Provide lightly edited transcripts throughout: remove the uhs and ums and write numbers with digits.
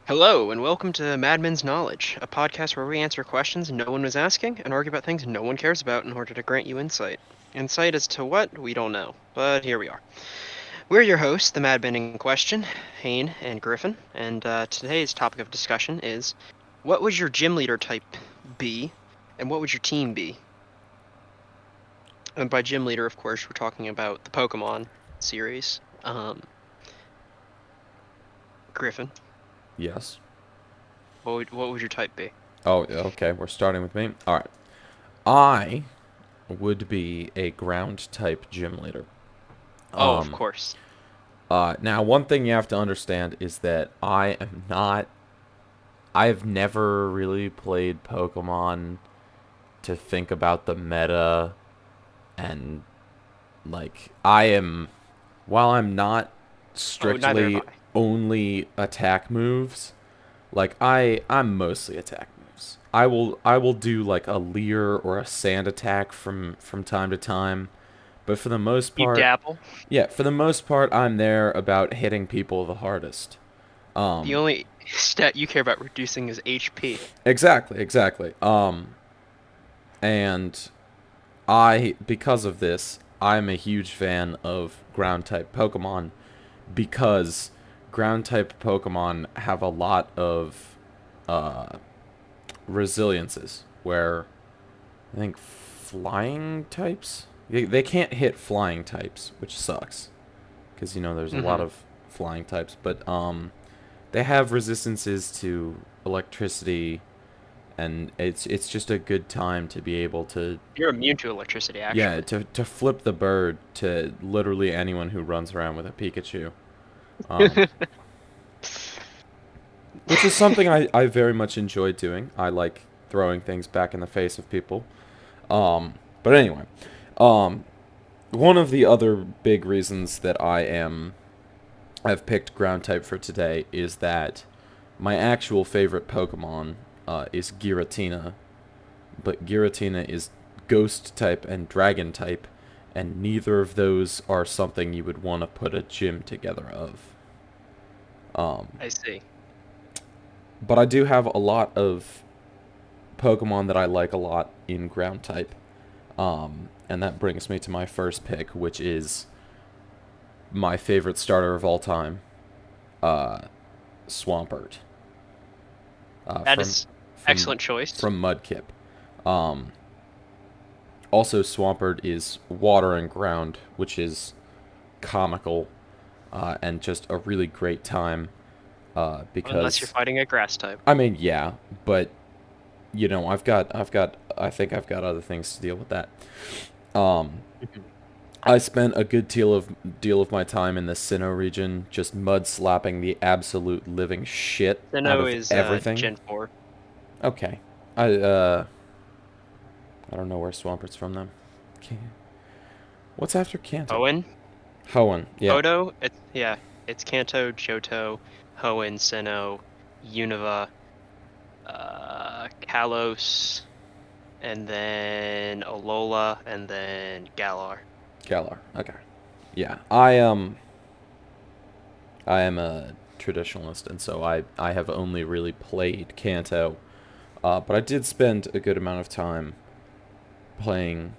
Hello, and welcome to Madmen's Knowledge, a podcast where we answer questions no one was asking and argue about things no one cares about in order to grant you insight. Insight as to what? We don't know, but here we are. We're your hosts, the Madmen in question, Hayne and Griffin, and today's topic of discussion is, what would your gym leader type be, and what would your team be? And by gym leader, of course, we're talking about the Pokemon series. Griffin, Yes. what would your type be? Oh, okay. We're starting with me. All right. I would be a ground type gym leader. Oh, of Um. course. Now, one thing you have to understand is that I am not. I've never really played Pokemon to think about the meta, and I am. While I'm not Oh, neither have strictly I. only attack moves, I'm mostly attack moves. I will do like a leer or a sand attack from time to time, but for the most You part, dabble. yeah, for the most part I'm there about hitting people the hardest. The Um only stat you care about reducing is HP. exactly. And because of this, I'm a huge fan of ground type Pokemon because ground type Pokemon have a lot of uh resiliences where I think flying types they can't hit flying types, which sucks because there's a lot Mm-hmm. of flying types, but they have resistances to electricity, and it's just a good time to be able to You're immune to electricity, yeah actually. to flip the bird to literally anyone who runs around with a Pikachu, um, which is something I very much enjoy doing. I like throwing things back in the face of people. But anyway, um, one of the other big reasons that I've picked ground type for today is that my actual favorite Pokemon is Giratina, but Giratina is Ghost type and Dragon type, and neither of those are something you would want to put a gym together of. Um, I see. but I do have a lot of Pokemon that I like a lot in ground type. And that brings me to my first pick, which is my favorite starter of all time, uh, Swampert, uh, That from is from excellent choice. from Mudkip. Um, Also, Swampert is water and ground, which is comical and just a really great time. Unless you're Because fighting a grass type. I mean, yeah, but I think I've got other things to deal with that. Um, Mhm. I spent a good deal of my time in the Sinnoh region, just mud slapping the absolute living shit out Sinnoh of is everything. Gen 4. Okay, I uh, I don't know where Swampert's from then. Okay. What's after Kanto? Hoenn? Hoenn, yeah, Hodo? It's Kanto, Johto, Hoenn, Sinnoh, Unova, Kalos, and then Alola, and then Galar. Galar. Okay, yeah. I am a traditionalist, and so I have only really played Kanto, but I did spend a good amount of time playing.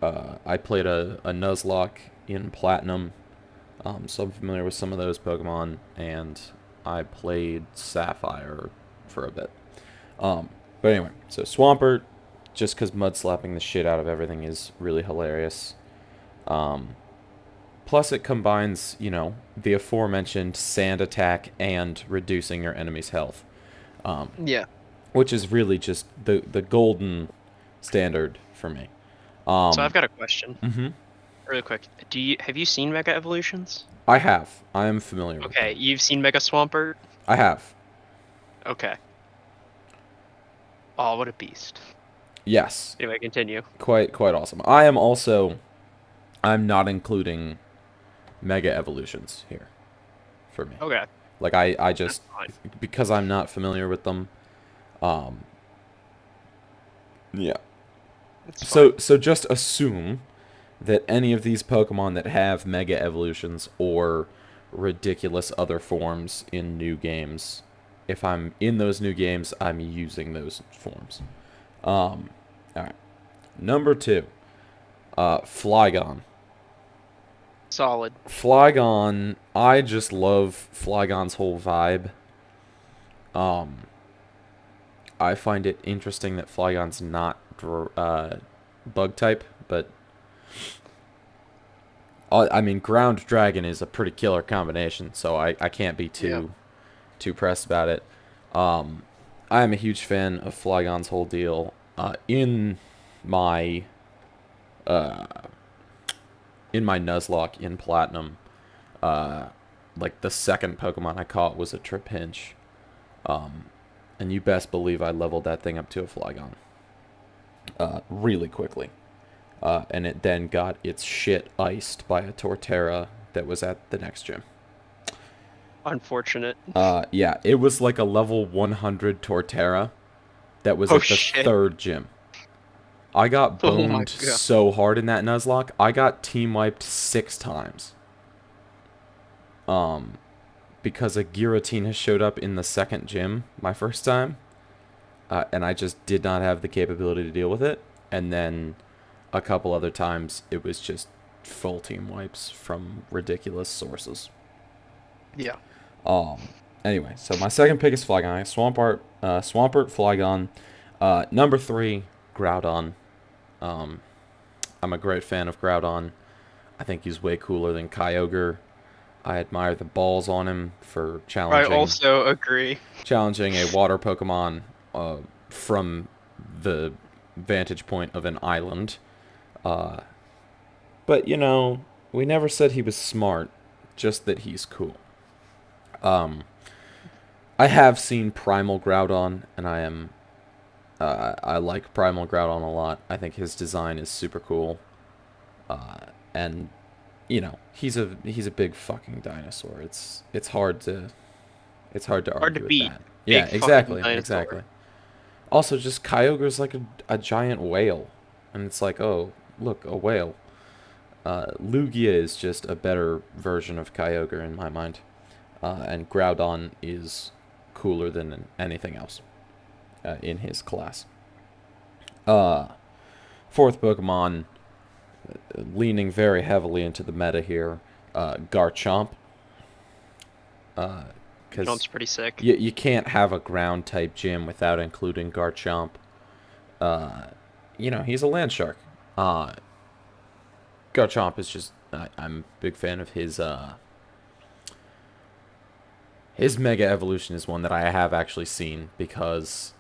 I played a Nuzlocke in Platinum, so I'm familiar with some of those Pokemon, and I played Sapphire for a bit. But anyway, so Swampert, just because mud slapping the shit out of everything is really hilarious. Um, Plus, it combines, the aforementioned sand attack and reducing your enemy's health, um, Yeah. which is really just the golden standard for me. So I've Um, got a question, hmm really quick. Have you seen Mega Evolutions? I have. I am familiar with Okay, them. you've seen Mega Swampert? I have. Okay. Oh, what a beast. Yes. Anyway, continue. Quite awesome. I am also. I'm not including Mega Evolutions here for me. Okay, Like, I that's just. fine. Because I'm not familiar with them. Um, yeah. It's fine. So just assume that any of these Pokemon that have Mega Evolutions or ridiculous other forms in new games if I'm in those new games, I'm using those forms. All right. Number 2, Flygon. Solid. Flygon, I just love Flygon's whole vibe. Um, I find it interesting that Flygon's not bug type, but I mean, Ground Dragon is a pretty killer combination, so I can't be Yeah. too pressed about it. Um, I am a huge fan of Flygon's whole deal. My uh, in my Nuzlocke in Platinum, uh, like the second Pokemon I caught was a Trapinch, um, and you best believe I leveled that thing up to a Flygon, really quickly. And it then got its shit iced by a Torterra that was at the next gym. Unfortunate. Yeah, it was like a level 100 Torterra that was Oh at the shit. third gym. I got Oh my boned god. so hard in that Nuzlocke. I got team wiped 6 times. Um, because a Giratina showed up in the second gym my first time, and I just did not have the capability to deal with it. And then a couple other times, it was just full team wipes from ridiculous sources. Yeah. Um, anyway, so my second pick is Flygon. Swampert, Flygon. Number 3, Groudon. Um, I'm a great fan of Groudon. I think he's way cooler than Kyogre. I admire the balls on him for I also agree. challenging a water Pokemon from the vantage point of an island. Uh, but you know, we never said he was smart, just that he's cool. Um, I have seen Primal Groudon, and I like Primal Groudon a lot. I think his design is super cool, and you know, he's a big fucking dinosaur. It's hard to Hard to argue with beat. that. Yeah, Big fucking exactly, dinosaur. exactly. Also, just Kyogre's like a giant whale, and it's like, oh, look, a whale. Lugia is just a better version of Kyogre in my mind, and Groudon is cooler than anything else in his class. Uh, Fourth Pokemon, leaning very heavily into the meta here, Garchomp, because Jump's pretty sick. you can't have a ground type gym without including Garchomp. Uh, he's a land shark. Uh, Garchomp is just I'm a big fan of his Mega Evolution is one that I have actually seen because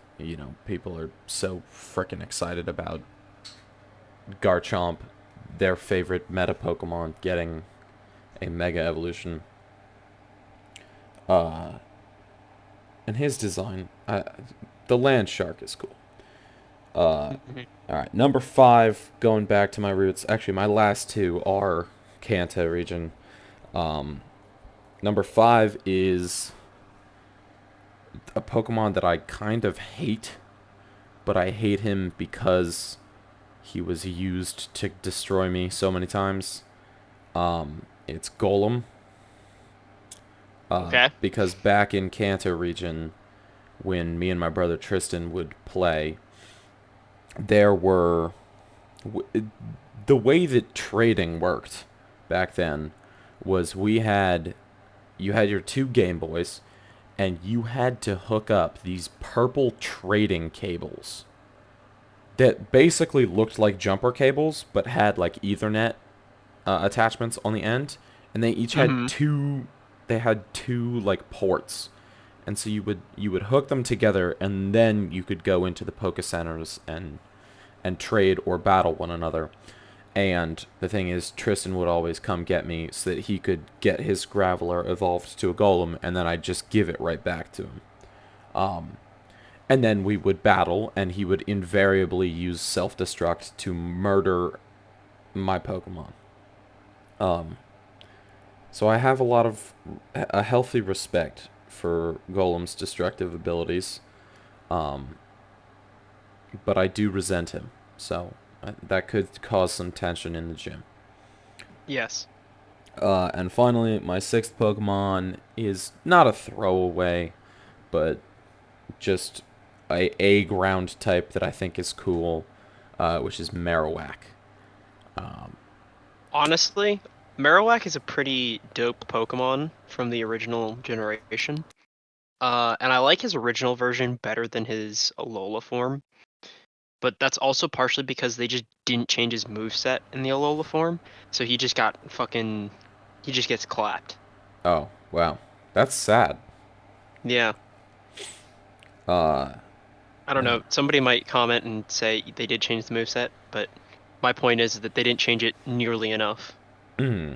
people are so freaking excited about Garchomp, their favorite meta Pokemon, getting a Mega Evolution. Uh, and his design, the land shark is cool. Mhm. All right, number 5, going back to my roots. Actually, my last two are Kanto region. Um, Number 5 is a Pokemon that I kind of hate, but I hate him because he was used to destroy me so many times. It's Golem. Okay. Because back in Kanto region, when me and my brother Tristan would play, there were the way that trading worked back then was you had your 2 Game Boys, and you had to hook up these purple trading cables that basically looked like jumper cables but had like Ethernet attachments on the end, and they each had Hmm. two like ports, and so you would hook them together, and then you could go into the Poké Centers and trade or battle one another. And the thing is, Tristan would always come get me so that he could get his Graveler evolved to a Golem, and then I'd just give it right back to him. And then we would battle, and he would invariably use self-destruct to murder my Pokemon. So I have a healthy respect for Golem's destructive abilities, but I do resent him. So that could cause some tension in the gym. Yes. And finally, my 6th Pokemon is not a throwaway, but just a ground type that I think is cool, which is Marowak. Um, Honestly, Marowak is a pretty dope Pokemon from the original generation. And I like his original version better than his Alola form. But that's also partially because they just didn't change his moveset in the Alola form. So he just got fucking. He just gets clapped. oh, wow. That's sad. Yeah. Uh, I don't know. Somebody might comment and say they did change the moveset, but my point is that they didn't change it nearly enough. mm,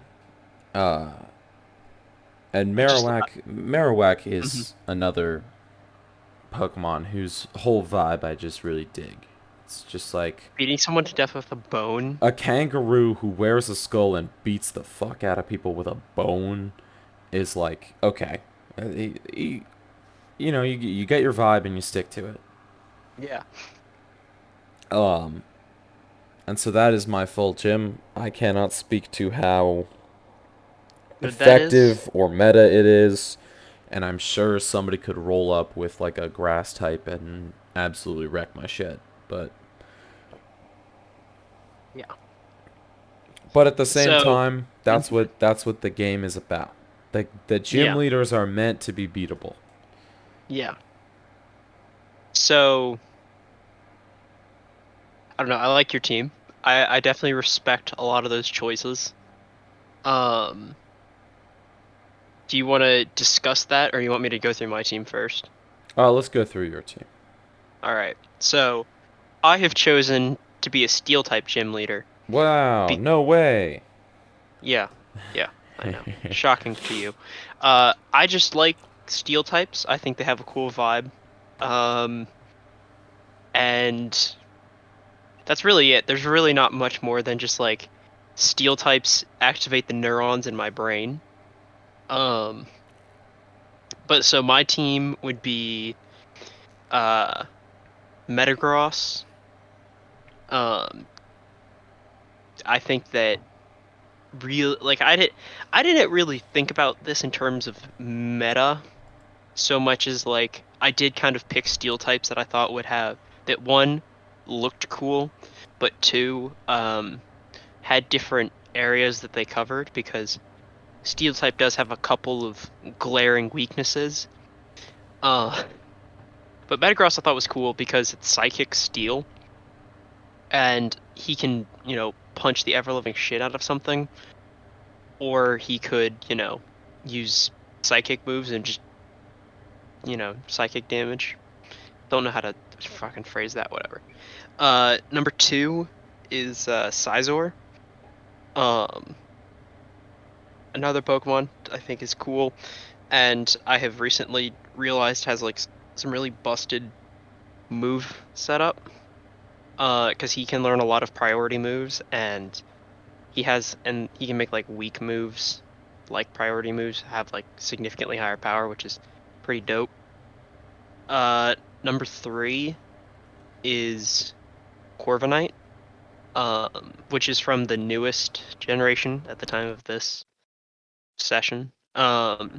uh, and I just. Marowak Mhm. is another Pokemon whose whole vibe I just really dig. It's just like Beating someone to death with a bone. a kangaroo who wears a skull and beats the fuck out of people with a bone is like, okay. You get your vibe and you stick to it. Yeah. Um, and so that is my full gym. I cannot speak to how Good that is. effective or meta it is, and I'm sure somebody could roll up with like a grass type and absolutely wreck my shit. But Yeah. at the same So. time, that's what the game is about. The gym Yeah. leaders are meant to be beatable. Yeah. So. I don't know. I like your team. I definitely respect a lot of those choices. Um. Do you want to discuss that, or you want me to go through my team first? Let's go through your team. All right. So I have chosen to be a steel type gym leader. Wow, Be- no way. yeah, yeah, I know. Shocking to you. I just like steel types. I think they have a cool vibe. Um, and that's really it. There's really not much more than just like steel types activate the neurons in my brain. Um, but so my team would be uh Metagross. Um, I think that real like I didn't really think about this in terms of meta so much as like I did kind of pick steel types that I thought would have that one looked cool, but two had different areas that they covered because steel type does have a couple of glaring weaknesses. Uh but Metagross I thought was cool because it's psychic steel and he can, punch the ever living shit out of something, or he could, use psychic moves and just, psychic damage. Don't know how to fucking phrase that, whatever. Number two is Scizor. Um, Another Pokemon I think is cool, and I have recently realized has like some really busted move setup. Because he can learn a lot of priority moves, and he can make like weak moves, like priority moves, have like significantly higher power, which is pretty dope. Number three is Corviknight, which is from the newest generation at the time of this session. Have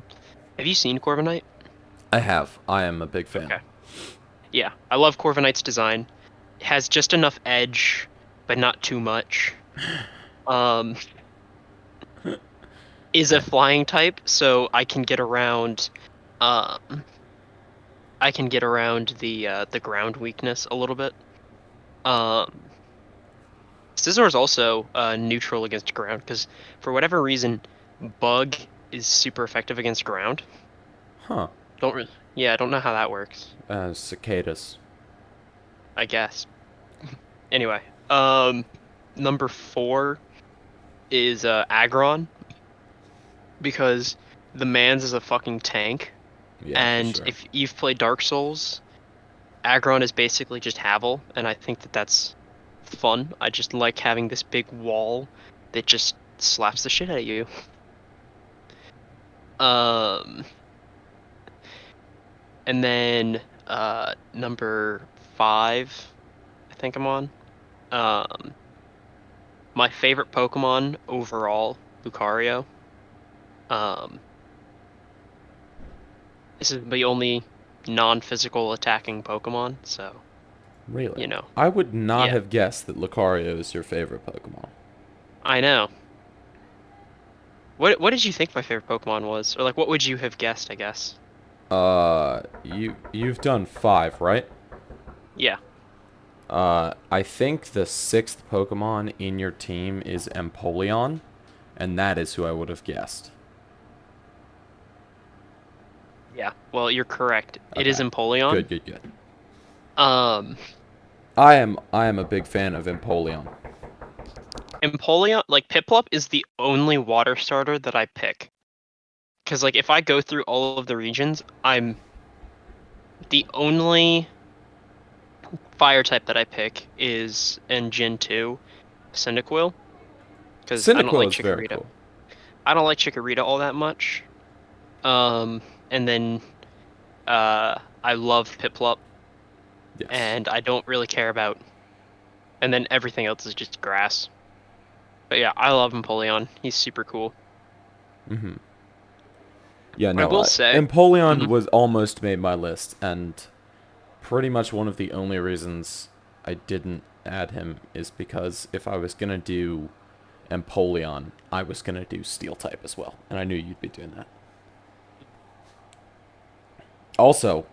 you seen Corviknight? I have. I am a big fan. Okay. Yeah, I love Corviknight's design. It has just enough edge, but not too much. Um, is a flying type, so I can get around. Um, I can get around the ground weakness a little bit. Um, Scizor is also neutral against ground because for whatever reason, Bug is super effective against ground. Huh. Yeah, I don't know how that works. Cicadas. I guess. Anyway, um, number four is Agron because the man's is a fucking tank, Yeah, for and sure. if you've played Dark Souls, Agron is basically just Havel, and I think that that's fun. I just like having this big wall that just slaps the shit out of you. Um, and then number five, I think I'm on. Um, my favorite Pokemon overall, Lucario. Um, this is the only non-physical attacking Pokemon. So, Really? you know, I would not yeah, have guessed that Lucario is your favorite Pokemon. I know. What did you think my favorite Pokemon was? Or like what would you have guessed, I guess? You've done 5, right? Yeah. I think the 6th Pokemon in your team is Empoleon, and that is who I would have guessed. Yeah. Well, you're correct. It is Okay. Empoleon. Good, good, good. Um I am a big fan of Empoleon. Empoleon, like Piplup is the only water starter that I pick. Cuz like if I go through all of the regions, I'm the only fire type that I pick is in Gen 2, Cyndaquil, cuz I don't Cyndaquil like is very Chikorita. cool. I don't like Chikorita all that much. And then I love Piplup, Yes. and I don't really care about. And then everything else is just grass. But yeah, I love Empoleon. He's super cool. Mm-hmm. Yeah, I no, will say, Empoleon mhm, was almost made my list, and pretty much one of the only reasons I didn't add him is because if I was gonna do Empoleon, I was gonna do Steel type as well, and I knew you'd be doing that. Also,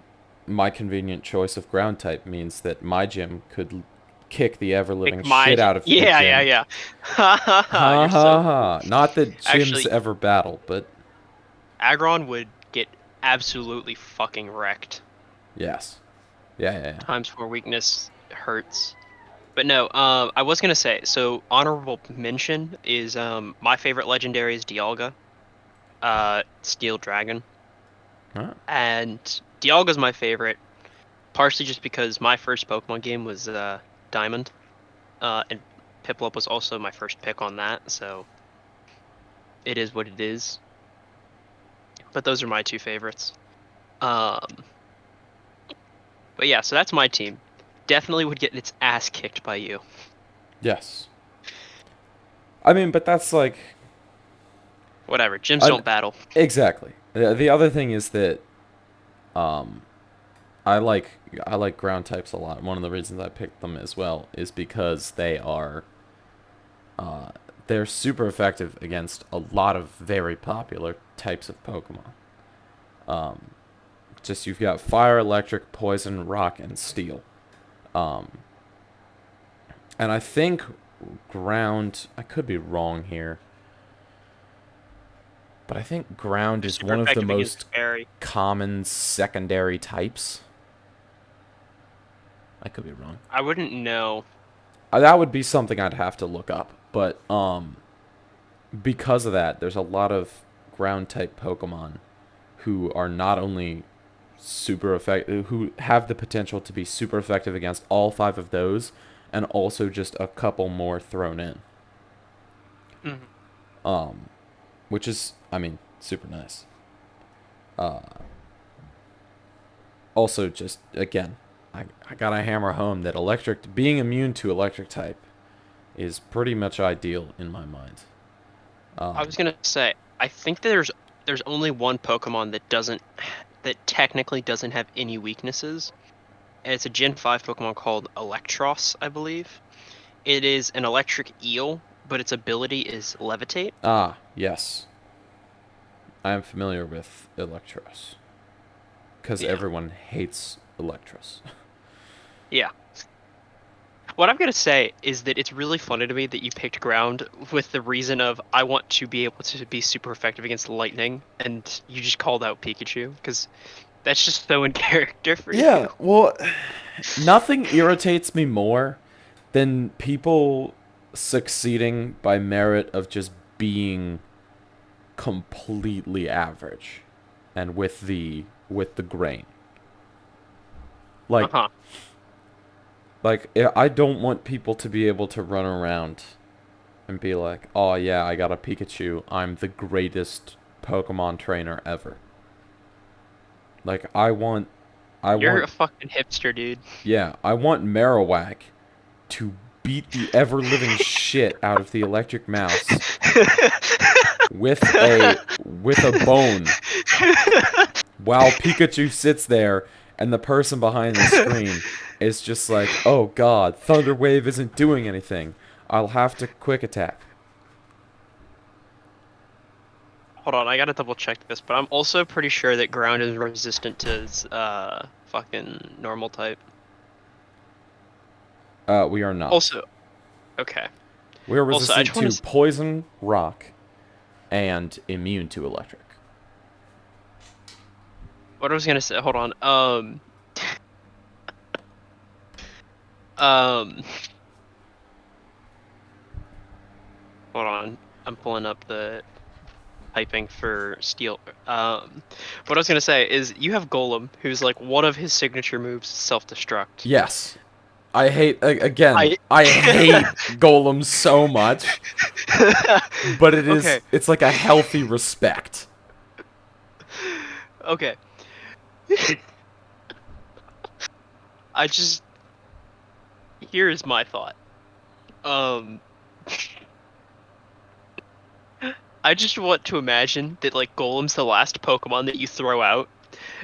my convenient choice of ground type means that my gym could kick the ever living pick my. shit out of the Yeah, yeah, gym. yeah. Ha ha ha! Ha You're so ha cool. ha! Not that gyms Actually, ever battle, but Agron would get absolutely fucking wrecked. yes. Yeah, yeah, yeah. Times 4 weakness hurts. But no, I was gonna say, so honorable mention is my favorite legendary is Dialga, Steel Dragon. Huh? And Dialga's my favorite, partially just because my first Pokemon game was Diamond, and Piplup was also my first pick on that, so it is what it is. But those are my two favorites. Um, but yeah, so that's my team. Definitely would get its ass kicked by you. Yes. I mean, but that's like Whatever, gyms an don't battle. exactly. The other thing is that um I like I like ground types a lot. One of the reasons I picked them as well is because uh they're super effective against a lot of very popular types of Pokemon. Um just you've got fire, electric, poison, rock, and steel. Um and I think ground, I could be wrong here, but I think ground They're is super one of the effective against most Fairy. common secondary types. I could be wrong. I wouldn't know. That would be something I'd have to look up. But because of that, there's a lot of ground type Pokemon who are not only super effective, who have the potential to be super effective against all 5 of those, and also just a couple more thrown in. Mhm. Um, which is, I mean, super nice. Uh, also, just again, I gotta hammer home that electric, being immune to electric type, is pretty much ideal in my mind. I was gonna say, I think there's only one Pokemon that technically doesn't have any weaknesses, and it's a Gen 5 Pokemon called Electros, I believe. It is an electric eel, but its ability is Levitate. Ah, yes. I am familiar with Electros. Because Yeah. everyone hates Electros. Yeah. What I'm gonna say is that it's really funny to me that you picked ground with the reason of I want to be able to be super effective against lightning, and you just called out Pikachu because that's just so in character for you. Yeah, well, nothing irritates me more than people succeeding by merit of just being completely average and with the grain. Uh Like huh. I don't want people to be able to run around and be like, "Oh yeah, I got a Pikachu. I'm the greatest Pokemon trainer ever." Like I You're want a fucking hipster, dude. yeah, I want Marowak to beat the ever living shit out of the electric mouse with a bone while Pikachu sits there and the person behind the screen is just like, oh god, Thunder Wave isn't doing anything. I'll have to quick attack. Hold on, I gotta double check this, but I'm also pretty sure that ground is resistant to fucking normal type. We are not. Also, okay. We are Also, resistant to poison, rock, and immune to electric. What I was gonna say, hold on. Um, hold on. I'm pulling up the typing for steel. What I was gonna say is you have Golem, who's like one of his signature moves, self-destruct. Yes. I hate, again, I I hate golems so much, but Okay. it's like a healthy respect. Okay. I just here is my thought. I just want to imagine that like Golem's the last Pokemon that you throw out,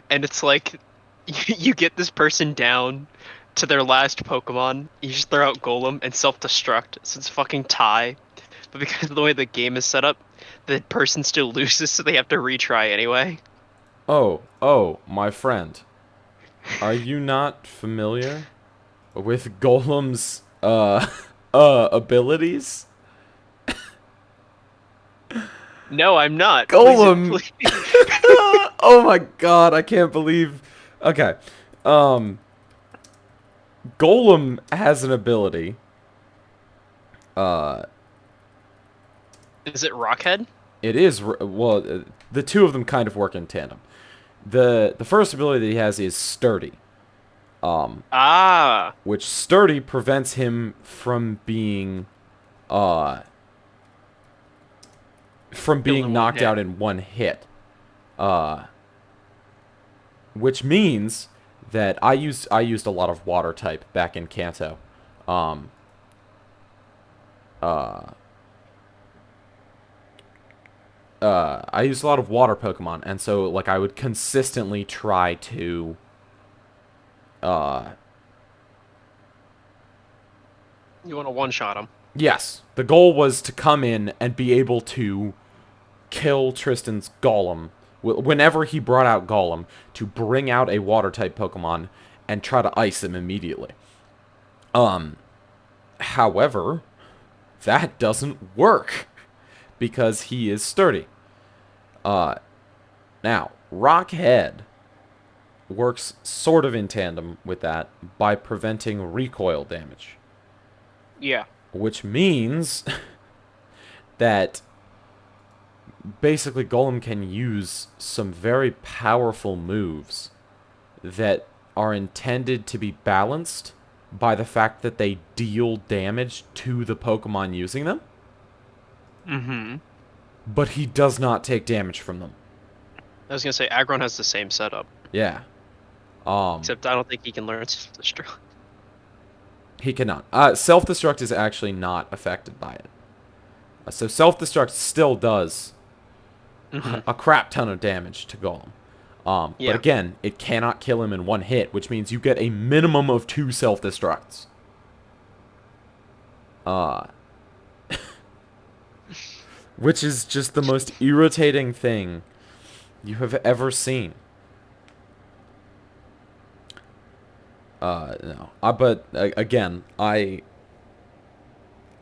and it's like you get this person down to their last Pokemon, you just throw out Golem and self-destruct, so it's a fucking tie. But because of the way the game is set up, the person still loses, so they have to retry anyway. Oh, my friend. Are you not familiar with Golem's, abilities? No, I'm not. Golem! Please. Oh my god, I can't believe... Okay. Golem has an ability. Is it Rockhead? It is... Well, the two of them kind of work in tandem. The first ability that he has is Sturdy. Which Sturdy prevents him from being... knocked out in one hit. Which means that I used a lot of water type back in Kanto. I used a lot of water Pokemon, and so like I would consistently try to You want to one-shot him. yes, the goal was to come in and be able to kill Tristan's Golem whenever he brought out Golem, to bring out a water type Pokemon and try to ice him immediately. However, that doesn't work because he is sturdy. Now, Rockhead works sort of in tandem with that by preventing recoil damage. Yeah. Which means that basically Golem can use some very powerful moves that are intended to be balanced by the fact that they deal damage to the Pokemon using them. Mm-hmm. But he does not take damage from them. I was gonna say Agron has the same setup. Yeah. Except I don't think he can learn self-destruct. He cannot. Self-destruct is actually not affected by it. So self-destruct still does a crap ton of damage to Golem. But again, it cannot kill him in one hit, which means you get a minimum of 2 self-destructs. Which is just the most irritating thing you have ever seen. No. But again, I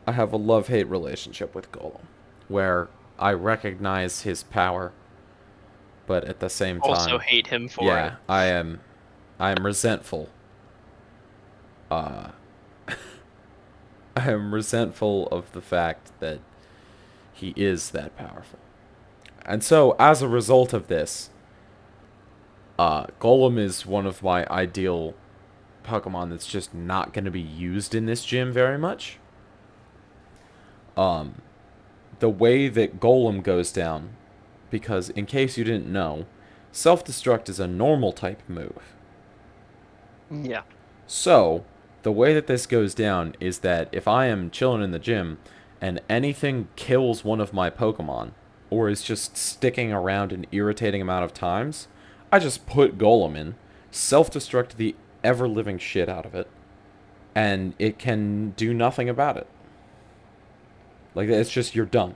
have a love-hate relationship with Golem, where I recognize his power, but at the same time, Also hate him for it. I am resentful. I am resentful of the fact that he is that powerful. And so, as a result of this, Golem is one of my ideal Pokemon that's just not going to be used in this gym very much. The way that Golem goes down, because in case you didn't know, Self-Destruct is a normal type move. Yeah. So, the way that this goes down is that if I am chilling in the gym and anything kills one of my Pokemon, or is just sticking around an irritating amount of times, I just put Golem in, self-destruct the ever-living shit out of it, and it can do nothing about it. Like, it's just, you're done.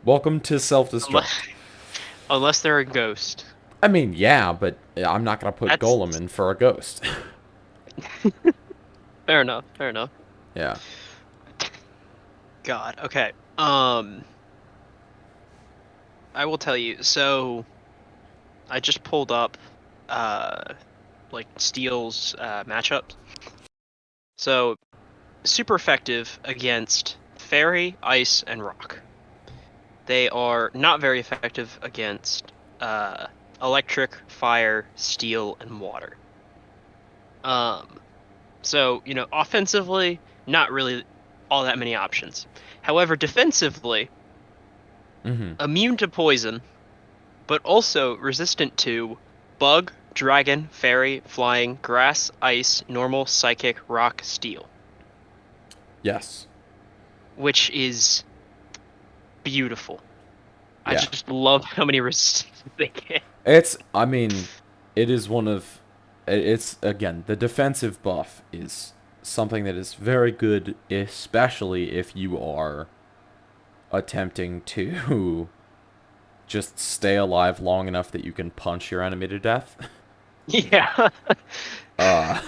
Welcome to Unless, self-destruct. unless they're a ghost. I mean, yeah, but I'm not gonna put That's Golem in for a ghost. fair enough. Fair enough. Yeah. God. Okay. I will tell you. So, I just pulled up, like Steel's matchups. So, super effective against Fairy, Ice, and Rock. They are not very effective against Electric, Fire, Steel, and Water. So, offensively, not really all that many options. However, defensively, Mm-hmm. immune to poison, but also resistant to Bug, Dragon, Fairy, Flying, Grass, Ice, Normal, Psychic, Rock, Steel. Yes. Which is beautiful. I Yeah. just love how many resistances they get. I mean, it is one of, it's, again, the defensive buff is something that is very good, especially if you are attempting to just stay alive long enough that you can punch your enemy to death. Yeah. Uh,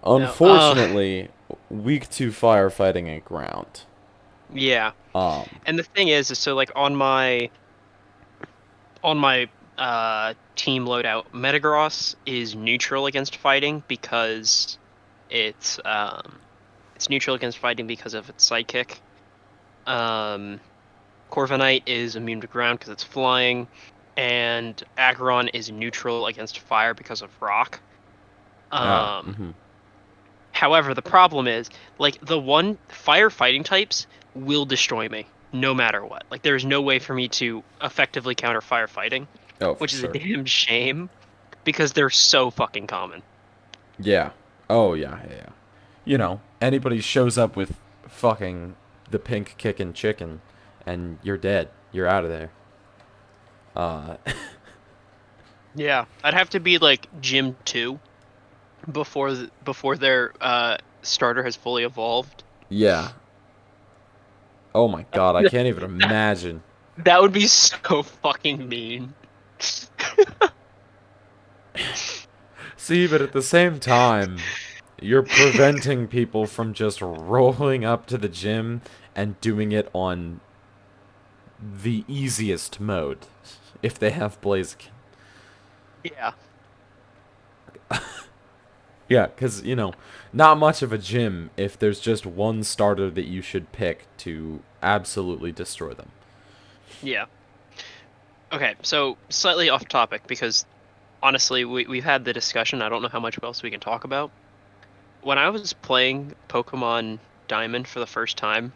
No. unfortunately, weak to firefighting and ground. Yeah. Um, And the thing is so like on my team loadout, Metagross is neutral against fighting because it's neutral against fighting because of its psychic. Corvinite is immune to ground because it's flying, and Agron is neutral against fire because of rock. mhm. However, the problem is, like, the one firefighting types will destroy me no matter what. Like, there's no way for me to effectively counter firefighting, Oh, for which is a sure. damn shame because they're so fucking common. Yeah. Oh, yeah, yeah, yeah. You know, anybody shows up with fucking the pink kicking chicken, and you're dead. You're out of there. Uh, Yeah, I'd have to be like Gym 2 before their starter has fully evolved. yeah. Oh my god, I can't even imagine. That would be so fucking mean. See, but at the same time, you're preventing people from just rolling up to the gym and doing it on the easiest mode, if they have Blaziken. Yeah. Yeah, because, not much of a gym if there's just one starter that you should pick to absolutely destroy them. Yeah. Okay, so slightly off topic because honestly, we've had the discussion. I don't know how much else we can talk about. When I was playing Pokemon Diamond for the first time,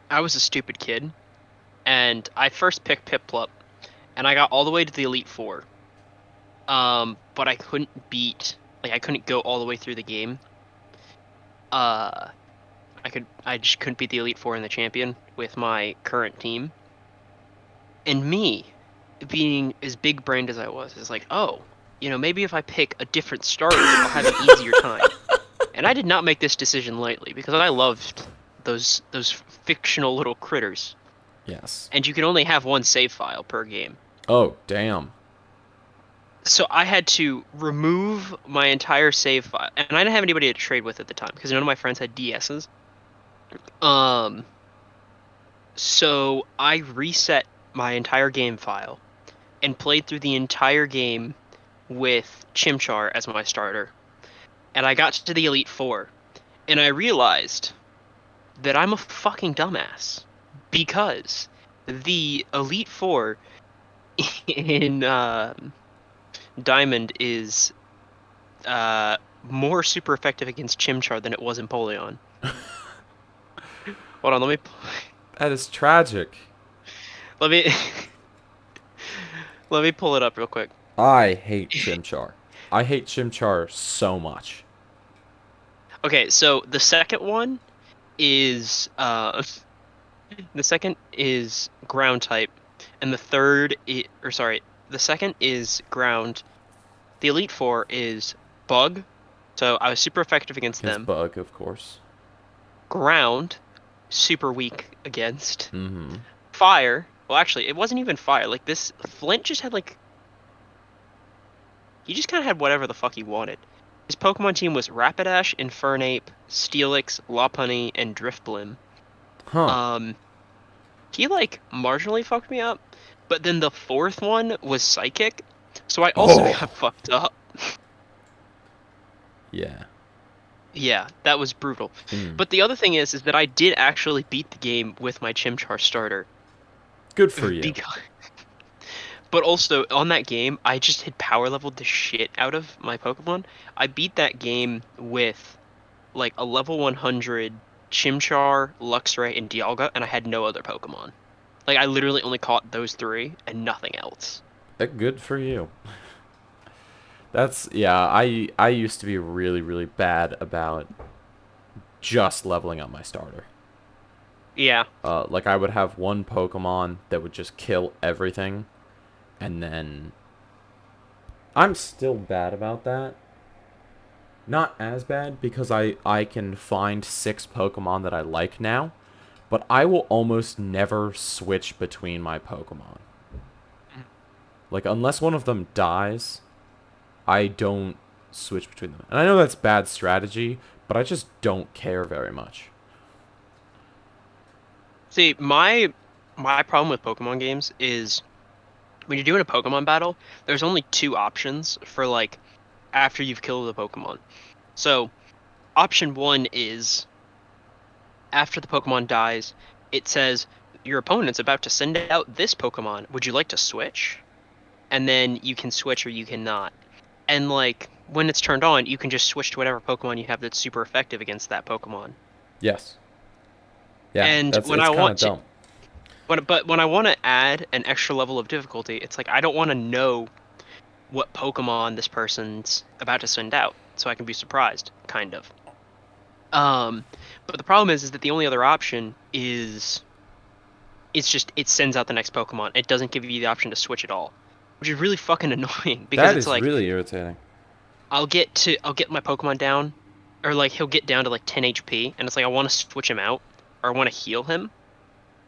I was a stupid kid, and I first picked Piplup, and I got all the way to the Elite Four. But I couldn't go all the way through the game. I just couldn't beat the Elite Four and the champion with my current team. And me, being as big brained as I was, is like, oh, maybe if I pick a different starter, I'll have an easier time. And I did not make this decision lightly because I loved those fictional little critters. Yes. And you can only have one save file per game. Oh, damn. So I had to remove my entire save file, and I didn't have anybody to trade with at the time because none of my friends had DSs. So I reset my entire game file and played through the entire game with Chimchar as my starter. And I got to the Elite Four, and I realized that I'm a fucking dumbass because the Elite Four in Diamond is more super effective against Chimchar than it was in Polion. Hold on, That is tragic. let me let me pull it up real quick. I hate Chimchar. I hate Chimchar so much. Okay, so the second one is ground type, and the third, The second is Ground. The Elite Four is Bug, so I was super effective against Against them. Bug, of course. Ground, super weak against. Mm-hmm. Fire, well, actually, it wasn't even fire. Like, this Flint just had, like, he just kind of had whatever the fuck he wanted. His Pokemon team was Rapidash, Infernape, Steelix, Lopunny, and Drifblim. Huh. He, like, marginally fucked me up, but then the fourth one was Psychic, so I also got fucked up. Yeah. Yeah, that was brutal. Mm. But the other thing is that I did actually beat the game with my Chimchar starter. Good for you. But also, on that game, I just had power leveled the shit out of my Pokemon. I beat that game with, like, a level 100 Chimchar, Luxray, and Dialga, and I had no other Pokemon. Like, I literally only caught those three and nothing else. Good for you. That's, yeah, I used to be really, really bad about just leveling up my starter. Yeah. Like, I would have one Pokemon that would just kill everything, and then... I'm still bad about that. Not as bad, because I can find 6 Pokemon that I like now, but I will almost never switch between my Pokemon. Like, unless one of them dies, I don't switch between them. And I know that's bad strategy, but I just don't care very much. See, my problem with Pokemon games is when you're doing a Pokemon battle, there's only 2 options for, like, after you've killed the Pokemon. So, option 1 is after the Pokemon dies, it says your opponent's about to send out this Pokemon. Would you like to switch? And then you can switch or you cannot. And, like, when it's turned on, you can just switch to whatever Pokemon you have that's super effective against that Pokemon. Yes. Yeah, and when I want to, when I want to add an extra level of difficulty, it's like I don't want to know what Pokemon this person's about to send out, so I can be surprised, kind of. But the problem is that the only other option is it's just it sends out the next Pokemon. It doesn't give you the option to switch at all, which is really fucking annoying because that it's is like really irritating. I'll get my Pokemon down, or like he'll get down to like 10 HP, and it's like I want to switch him out or I want to heal him,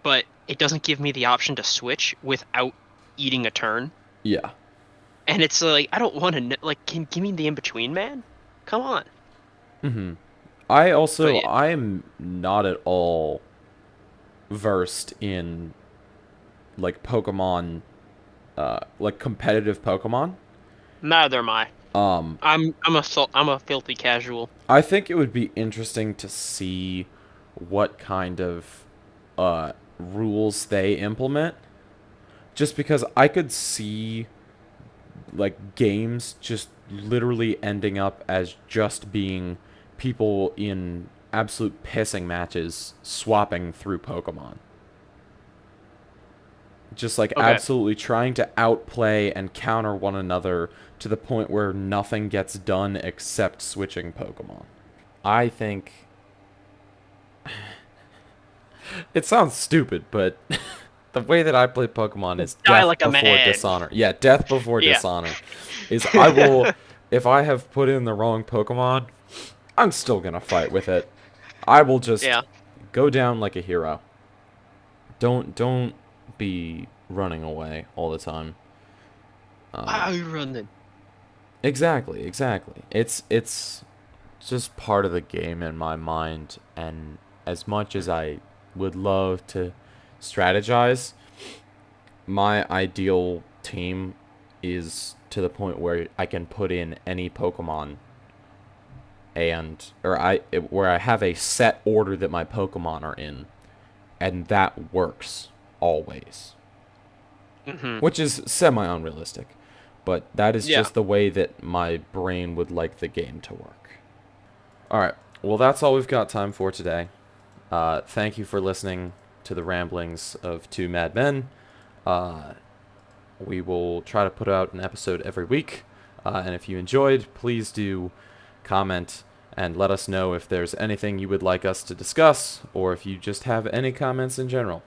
but it doesn't give me the option to switch without eating a turn. Yeah. And it's like I don't want to like give me the in between, man. Come on. Mm-hmm. I also Yeah. I'm not at all versed in like Pokemon, like competitive Pokemon. Neither am I. Um, I'm a filthy casual. I think it would be interesting to see what kind of rules they implement. Just because I could see like games just literally ending up as just being people in absolute pissing matches swapping through Pokemon. Just like Okay. absolutely trying to outplay and counter one another to the point where nothing gets done except switching Pokemon. I think it sounds stupid, but the way that I play Pokemon is Die death like a before man. dishonor. Yeah, death before Yeah. dishonor. Is I will, if I have put in the wrong Pokemon, I'm still gonna fight with it. I will just Yeah. go down like a hero. Don't be running away all the time. Why are you running? Exactly. It's just part of the game in my mind, and as much as I would love to strategize, my ideal team is to the point where I can put in any Pokemon where I have a set order that my Pokemon are in, and that works always. Mm-hmm. Which is semi-unrealistic, but that is Yeah. just the way that my brain would like the game to work. Alright, well that's all we've got time for today. Thank you for listening to the ramblings of two madmen. We will try to put out an episode every week, and if you enjoyed, please do comment and let us know if there's anything you would like us to discuss, or if you just have any comments in general.